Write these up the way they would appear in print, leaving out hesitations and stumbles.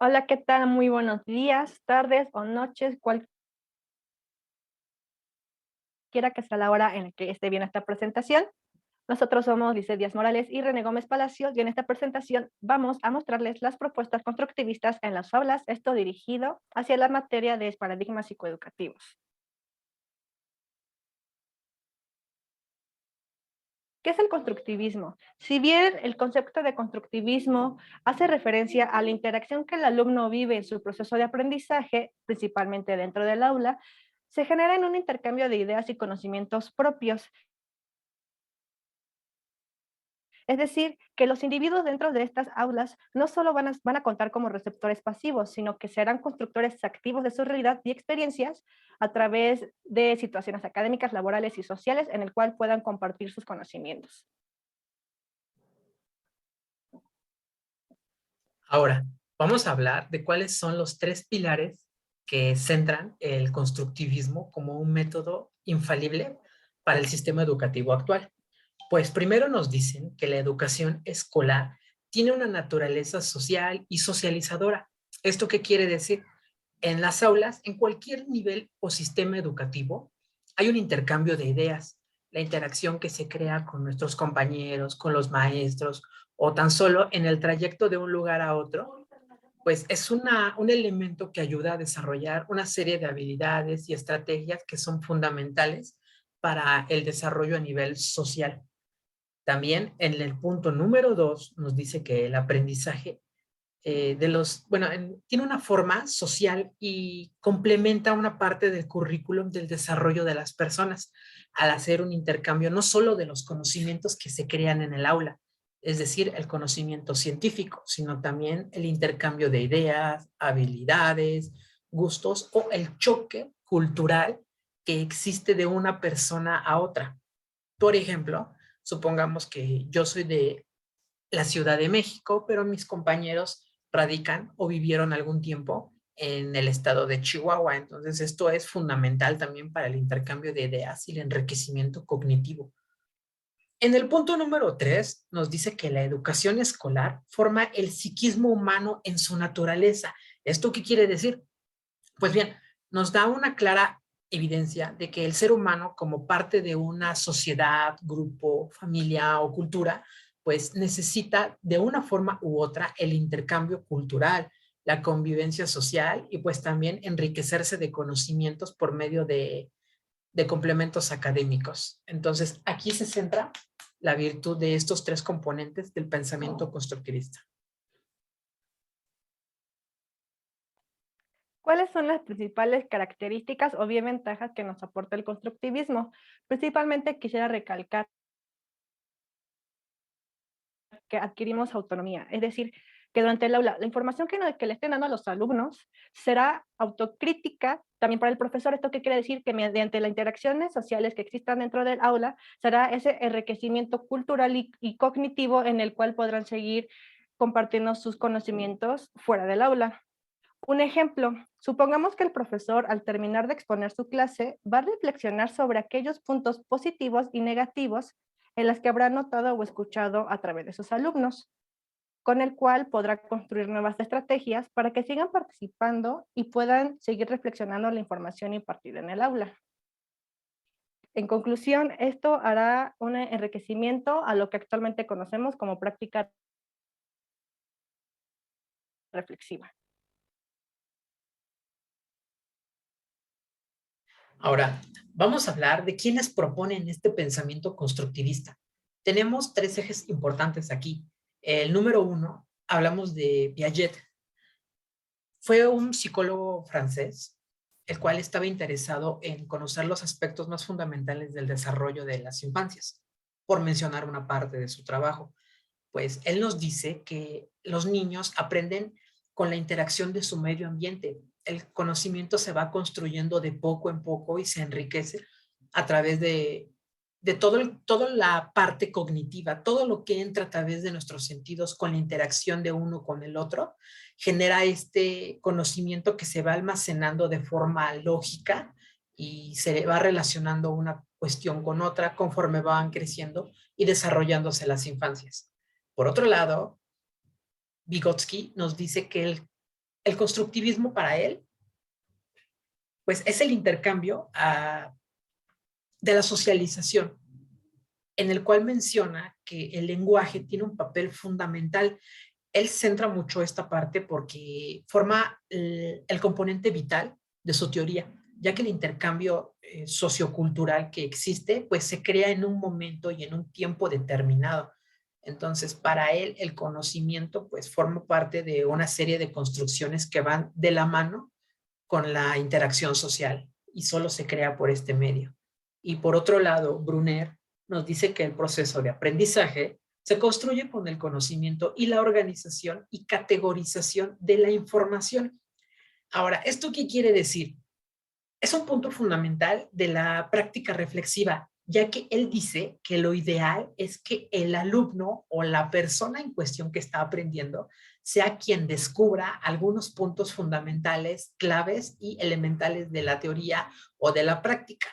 Hola, ¿qué tal? Muy buenos días, tardes o noches, cualquiera que sea la hora en la que esté viendo esta presentación. Nosotros somos Lisset Díaz Morales y René Gómez Palacios y en esta presentación vamos a mostrarles las propuestas constructivistas en las aulas, esto dirigido hacia la materia de paradigmas psicoeducativos. ¿Qué es el constructivismo? Si bien el concepto de constructivismo hace referencia a la interacción que el alumno vive en su proceso de aprendizaje, principalmente dentro del aula, se genera en un intercambio de ideas y conocimientos propios. Es decir, que los individuos dentro de estas aulas no solo van a contar como receptores pasivos, sino que serán constructores activos de su realidad y experiencias a través de situaciones académicas, laborales y sociales en el cual puedan compartir sus conocimientos. Ahora, vamos a hablar de cuáles son los tres pilares que centran el constructivismo como un método infalible para el sistema educativo actual. Pues primero nos dicen que la educación escolar tiene una naturaleza social y socializadora. ¿Esto qué quiere decir? En las aulas, en cualquier nivel o sistema educativo, hay un intercambio de ideas, la interacción que se crea con nuestros compañeros, con los maestros, o tan solo en el trayecto de un lugar a otro, pues es un elemento que ayuda a desarrollar una serie de habilidades y estrategias que son fundamentales para el desarrollo a nivel social. También en el punto número 2 nos dice que el aprendizaje tiene una forma social y complementa una parte del currículum del desarrollo de las personas al hacer un intercambio no solo de los conocimientos que se crean en el aula, es decir, el conocimiento científico, sino también el intercambio de ideas, habilidades, gustos o el choque cultural que existe de una persona a otra. Por ejemplo, supongamos que yo soy de la Ciudad de México, pero mis compañeros radican o vivieron algún tiempo en el estado de Chihuahua. Entonces, esto es fundamental también para el intercambio de ideas y el enriquecimiento cognitivo. En el punto número 3 nos dice que la educación escolar forma el psiquismo humano en su naturaleza. ¿Esto qué quiere decir? Pues bien, nos da una clara evidencia de que el ser humano, como parte de una sociedad, grupo, familia o cultura, pues necesita de una forma u otra el intercambio cultural, la convivencia social y pues también enriquecerse de conocimientos por medio de complementos académicos. Entonces, aquí se centra la virtud de estos tres componentes del pensamiento constructivista. ¿Cuáles son las principales características o bien ventajas que nos aporta el constructivismo? Principalmente quisiera recalcar que adquirimos autonomía, es decir, que durante el aula la información que le estén dando a los alumnos será autocrítica también para el profesor. ¿Esto qué quiere decir? Que mediante las interacciones sociales que existan dentro del aula será ese enriquecimiento cultural y cognitivo en el cual podrán seguir compartiendo sus conocimientos fuera del aula. Un ejemplo, supongamos que el profesor al terminar de exponer su clase va a reflexionar sobre aquellos puntos positivos y negativos en los que habrá notado o escuchado a través de sus alumnos, con el cual podrá construir nuevas estrategias para que sigan participando y puedan seguir reflexionando la información impartida en el aula. En conclusión, esto hará un enriquecimiento a lo que actualmente conocemos como práctica reflexiva. Ahora, vamos a hablar de quiénes proponen este pensamiento constructivista. Tenemos tres ejes importantes aquí. El número uno, hablamos de Piaget. Fue un psicólogo francés, el cual estaba interesado en conocer los aspectos más fundamentales del desarrollo de las infancias, por mencionar una parte de su trabajo. Pues él nos dice que los niños aprenden con la interacción de su medio ambiente. El conocimiento se va construyendo de poco en poco y se enriquece a través de toda la parte cognitiva, todo lo que entra a través de nuestros sentidos con la interacción de uno con el otro, genera este conocimiento que se va almacenando de forma lógica y se va relacionando una cuestión con otra conforme van creciendo y desarrollándose las infancias. Por otro lado, Vygotsky nos dice que el constructivismo para él, pues es el intercambio de la socialización, en el cual menciona que el lenguaje tiene un papel fundamental. Él centra mucho esta parte porque forma el componente vital de su teoría, ya que el intercambio sociocultural que existe, pues se crea en un momento y en un tiempo determinado. Entonces, para él, el conocimiento, pues forma parte de una serie de construcciones que van de la mano con la interacción social y solo se crea por este medio. Y por otro lado, Brunner nos dice que el proceso de aprendizaje se construye con el conocimiento y la organización y categorización de la información. Ahora, ¿esto qué quiere decir? Es un punto fundamental de la práctica reflexiva, ya que él dice que lo ideal es que el alumno o la persona en cuestión que está aprendiendo sea quien descubra algunos puntos fundamentales, claves y elementales de la teoría o de la práctica.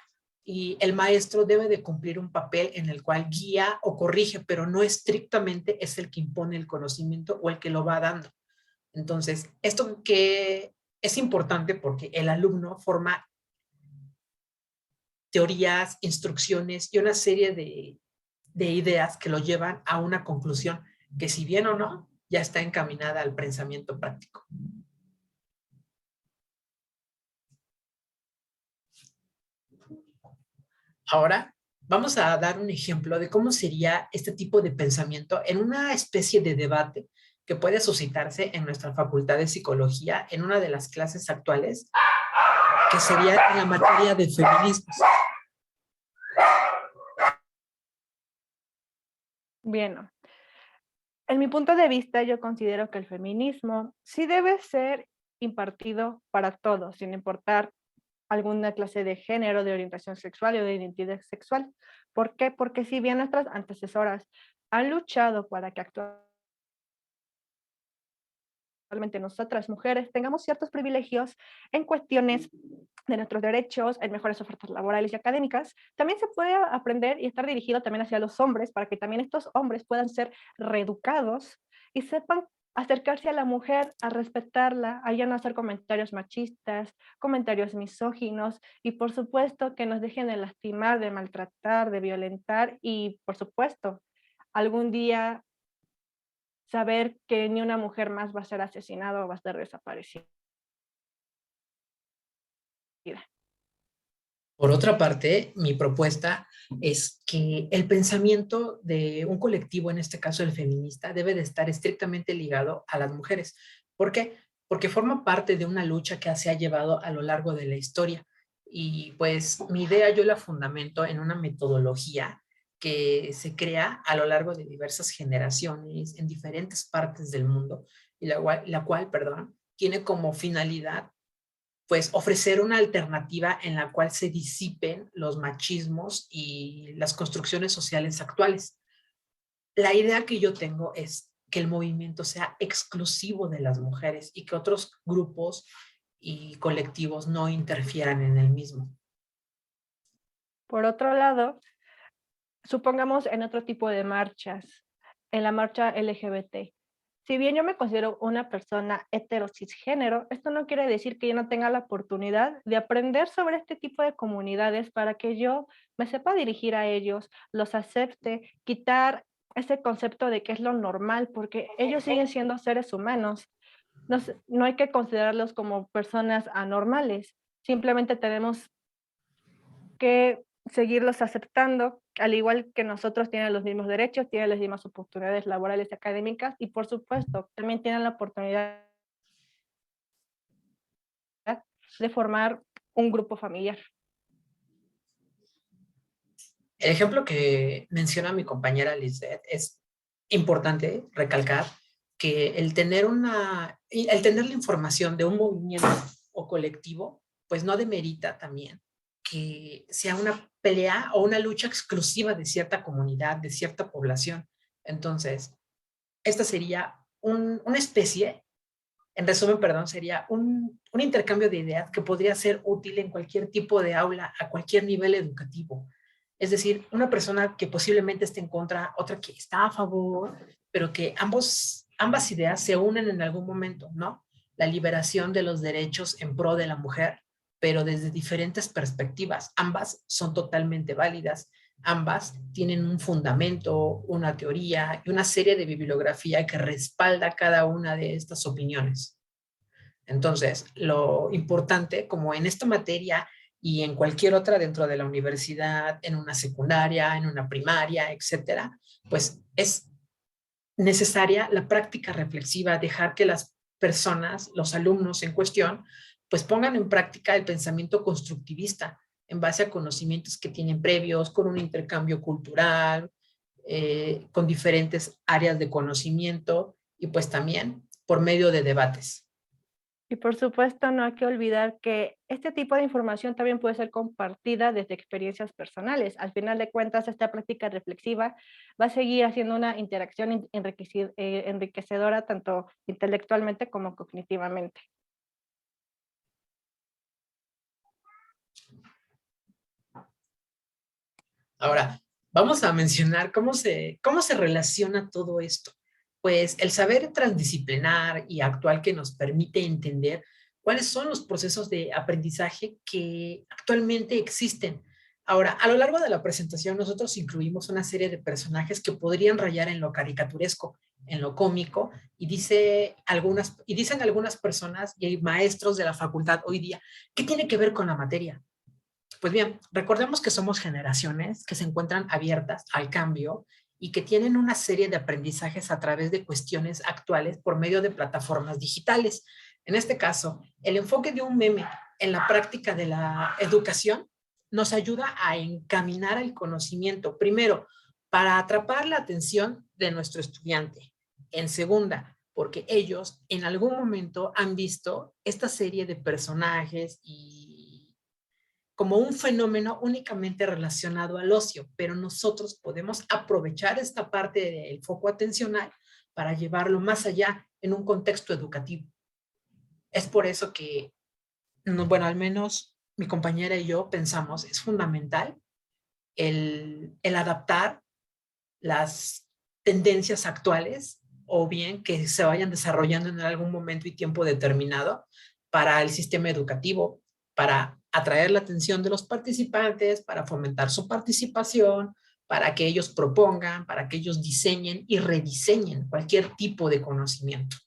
Y el maestro debe de cumplir un papel en el cual guía o corrige, pero no estrictamente es el que impone el conocimiento o el que lo va dando. Entonces, esto que es importante porque el alumno forma teorías, instrucciones y una serie de ideas que lo llevan a una conclusión que, si bien o no, ya está encaminada al pensamiento práctico. Ahora vamos a dar un ejemplo de cómo sería este tipo de pensamiento en una especie de debate que puede suscitarse en nuestra facultad de psicología en una de las clases actuales, que sería en la materia de feminismos. Bien, en mi punto de vista, yo considero que el feminismo sí debe ser impartido para todos, sin importar alguna clase de género, de orientación sexual o de identidad sexual. ¿Por qué? Porque si bien nuestras antecesoras han luchado para que actualmente nosotras mujeres tengamos ciertos privilegios en cuestiones de nuestros derechos, en mejores ofertas laborales y académicas, también se puede aprender y estar dirigido también hacia los hombres para que también estos hombres puedan ser reeducados y sepan acercarse a la mujer, a respetarla, a ya no hacer comentarios machistas, comentarios misóginos y por supuesto que nos dejen de lastimar, de maltratar, de violentar y por supuesto algún día saber que ni una mujer más va a ser asesinada o va a ser desaparecida. Por otra parte, mi propuesta es que el pensamiento de un colectivo, en este caso el feminista, debe de estar estrictamente ligado a las mujeres. ¿Por qué? Porque forma parte de una lucha que se ha llevado a lo largo de la historia. Y pues mi idea yo la fundamento en una metodología que se crea a lo largo de diversas generaciones en diferentes partes del mundo y la cual, perdón, tiene como finalidad pues ofrecer una alternativa en la cual se disipen los machismos y las construcciones sociales actuales. La idea que yo tengo es que el movimiento sea exclusivo de las mujeres y que otros grupos y colectivos no interfieran en el mismo. Por otro lado, supongamos en otro tipo de marchas, en la marcha LGBT. Si bien yo me considero una persona hetero-cisgénero, esto no quiere decir que yo no tenga la oportunidad de aprender sobre este tipo de comunidades para que yo me sepa dirigir a ellos, los acepte, quitar ese concepto de que es lo normal, porque ellos siguen siendo seres humanos. No hay que considerarlos como personas anormales, simplemente tenemos que seguirlos aceptando, al igual que nosotros tienen los mismos derechos, tienen las mismas oportunidades laborales y académicas, y por supuesto, también tienen la oportunidad de formar un grupo familiar. El ejemplo que menciona mi compañera Lisbeth es importante recalcar que el tener la información de un movimiento o colectivo, pues no demerita también que sea una pelea o una lucha exclusiva de cierta comunidad, de cierta población. Entonces, esta sería una especie, en resumen, perdón, sería un intercambio de ideas que podría ser útil en cualquier tipo de aula, a cualquier nivel educativo. Es decir, una persona que posiblemente esté en contra, otra que está a favor, pero que ambas ideas se unen en algún momento, ¿no? la liberación de los derechos en pro de la mujer, pero desde diferentes perspectivas. Ambas son totalmente válidas, ambas tienen un fundamento, una teoría y una serie de bibliografía que respalda cada una de estas opiniones. Entonces, lo importante, como en esta materia y en cualquier otra dentro de la universidad, en una secundaria, en una primaria, etcétera, pues es necesaria la práctica reflexiva, dejar que las personas, los alumnos en cuestión, pues pongan en práctica el pensamiento constructivista en base a conocimientos que tienen previos, con un intercambio cultural, con diferentes áreas de conocimiento y pues también por medio de debates. Y por supuesto, no hay que olvidar que este tipo de información también puede ser compartida desde experiencias personales. Al final de cuentas, esta práctica reflexiva va a seguir haciendo una interacción enriquecedora tanto intelectualmente como cognitivamente. Ahora, vamos a mencionar cómo se relaciona todo esto. Pues el saber transdisciplinar y actual que nos permite entender cuáles son los procesos de aprendizaje que actualmente existen. Ahora, a lo largo de la presentación, nosotros incluimos una serie de personajes que podrían rayar en lo caricaturesco, en lo cómico, y dicen algunas personas y hay maestros de la facultad hoy día, ¿qué tiene que ver con la materia? Pues bien, recordemos que somos generaciones que se encuentran abiertas al cambio y que tienen una serie de aprendizajes a través de cuestiones actuales por medio de plataformas digitales. En este caso, el enfoque de un meme en la práctica de la educación nos ayuda a encaminar el conocimiento, primero, para atrapar la atención de nuestro estudiante. En segunda, porque ellos en algún momento han visto esta serie de personajes y como un fenómeno únicamente relacionado al ocio, pero nosotros podemos aprovechar esta parte del foco atencional para llevarlo más allá en un contexto educativo. Es por eso que, bueno, al menos mi compañera y yo pensamos, es fundamental el adaptar las tendencias actuales o bien que se vayan desarrollando en algún momento y tiempo determinado para el sistema educativo, para atraer la atención de los participantes, para fomentar su participación, para que ellos propongan, para que ellos diseñen y rediseñen cualquier tipo de conocimiento.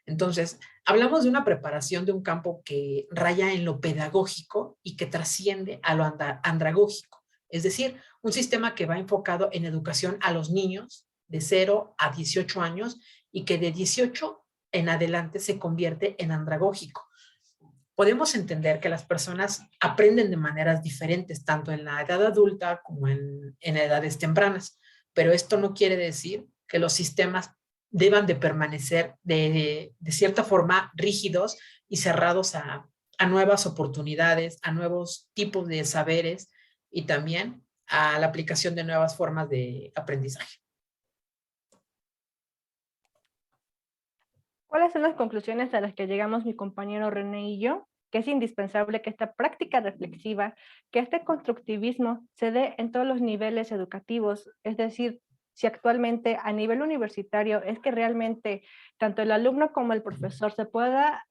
Entonces, hablamos de una preparación de un campo que raya en lo pedagógico y que trasciende a lo andragógico, es decir, un sistema que va enfocado en educación a los niños de 0 a 18 años y que de 18 en adelante se convierte en andragógico. Podemos entender que las personas aprenden de maneras diferentes, tanto en la edad adulta como en edades tempranas, pero esto no quiere decir que los sistemas deban de permanecer de cierta forma rígidos y cerrados a nuevas oportunidades, a nuevos tipos de saberes y también a la aplicación de nuevas formas de aprendizaje. ¿Cuáles son las conclusiones a las que llegamos mi compañero René y yo? Que es indispensable que esta práctica reflexiva, que este constructivismo se dé en todos los niveles educativos, es decir, si actualmente a nivel universitario es que realmente tanto el alumno como el profesor se pueda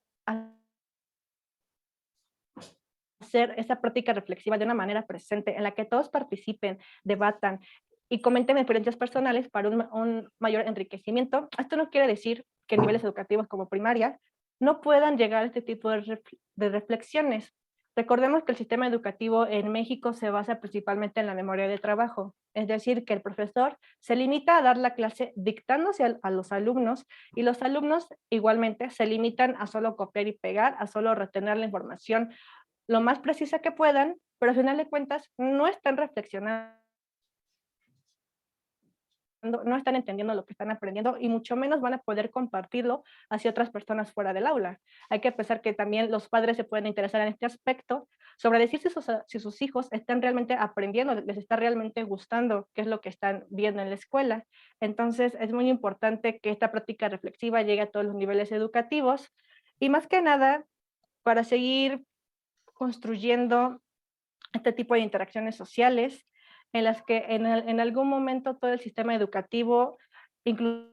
hacer esa práctica reflexiva de una manera presente, en la que todos participen, debatan y comenten experiencias personales para un mayor enriquecimiento. Esto no quiere decir que niveles educativos como primaria no puedan llegar a este tipo de reflexiones. Recordemos que el sistema educativo en México se basa principalmente en la memoria de trabajo, es decir, que el profesor se limita a dar la clase dictándose a los alumnos y los alumnos igualmente se limitan a solo copiar y pegar, a solo retener la información lo más precisa que puedan, pero al final de cuentas no están reflexionando, no están entendiendo lo que están aprendiendo y mucho menos van a poder compartirlo hacia otras personas fuera del aula. Hay que pensar que también los padres se pueden interesar en este aspecto sobre decir si sus hijos están realmente aprendiendo, les está realmente gustando qué es lo que están viendo en la escuela. Entonces es muy importante que esta práctica reflexiva llegue a todos los niveles educativos y más que nada para seguir construyendo este tipo de interacciones sociales en las que en algún momento todo el sistema educativo, incluso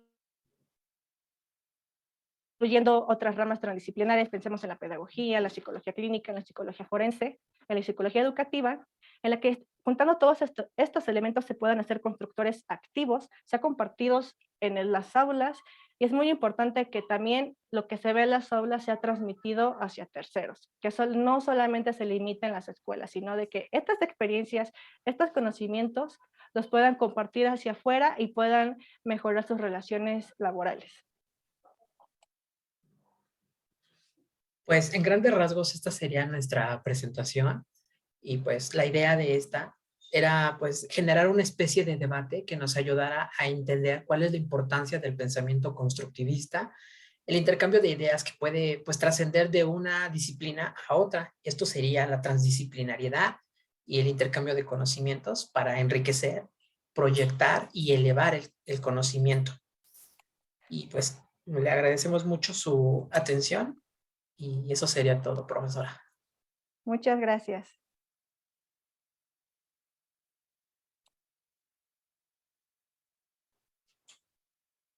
incluyendo otras ramas transdisciplinares, pensemos en la pedagogía, la psicología clínica, en la psicología forense, en la psicología educativa, en la que juntando todos estos elementos se puedan hacer constructores activos, sea compartidos en las aulas, y es muy importante que también lo que se ve en las aulas sea transmitido hacia terceros, que no solamente se limite en las escuelas, sino de que estas experiencias, estos conocimientos, los puedan compartir hacia afuera y puedan mejorar sus relaciones laborales. Pues en grandes rasgos esta sería nuestra presentación y pues la idea de esta era pues generar una especie de debate que nos ayudara a entender cuál es la importancia del pensamiento constructivista, el intercambio de ideas que puede pues trascender de una disciplina a otra. Esto sería la transdisciplinariedad y el intercambio de conocimientos para enriquecer, proyectar y elevar el conocimiento. Y pues le agradecemos mucho su atención y eso sería todo, profesora. Muchas gracias.